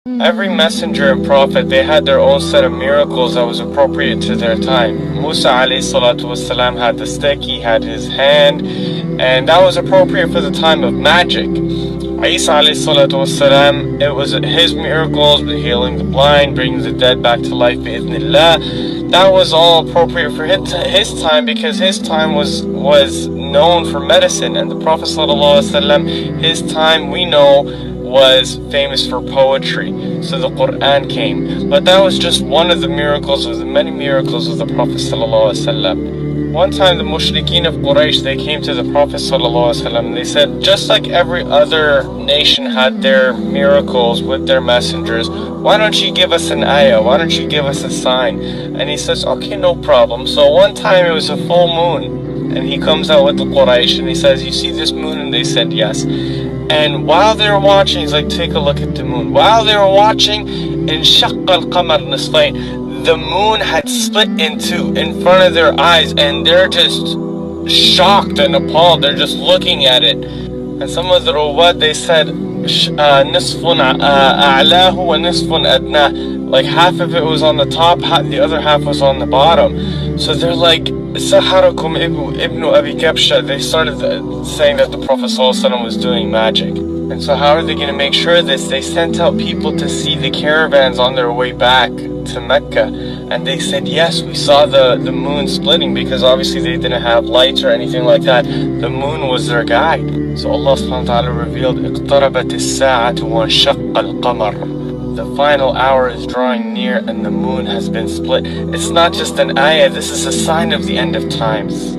Every messenger and prophet, they had their own set of miracles that was appropriate to their time. Musa alayhi salatu wasalam had the stick, he had his hand, and that was appropriate for the time of magic. Isa alayhi salatu wasalam, it was his miracles, healing the blind, bringing the dead back to life, bi'idhnillah. That was all appropriate for his time, because his time was known for medicine, and the Prophet sallallahu alaihi wasallam, his time we know was famous for poetry, so the Quran came. But that was just one of the miracles of the many miracles of the Prophet sallallahu alaihi wasallam. One time the mushrikeen of Quraysh, they came to the Prophet sallallahu alaihi wasallam and they said, just like every other nation had their miracles with their messengers, why don't you give us an ayah, why don't you give us a sign? And he says, okay, no problem. So one time it was a full moon, and he comes out with the Quraysh and he says, you see this moon? And they said yes. And while they were watching, he's like, take a look at the moon. While they were watching, انشق القمر نصفين, the moon had split in two in front of their eyes, and they're just shocked and appalled. They're just looking at it. And some of the Rawat, they said, نصف أعلاه ونصف أدناه, like half of it was on the top, the other half was on the bottom. So they're like, Saharakum ibn Abi Kabsha. They started saying that the Prophet ﷺ was doing magic. And so how are they going to make sure of this? They sent out people to see the caravans on their way back to Mecca. And they said, yes, we saw the moon splitting, because obviously they didn't have lights or anything like that. The moon was their guide. So Allah subhanahu wa ta'ala revealed, اقتربت الساعة وانشق القمر. The final hour is drawing near and the moon has been split. It's not just an ayah, this is a sign of the end of times.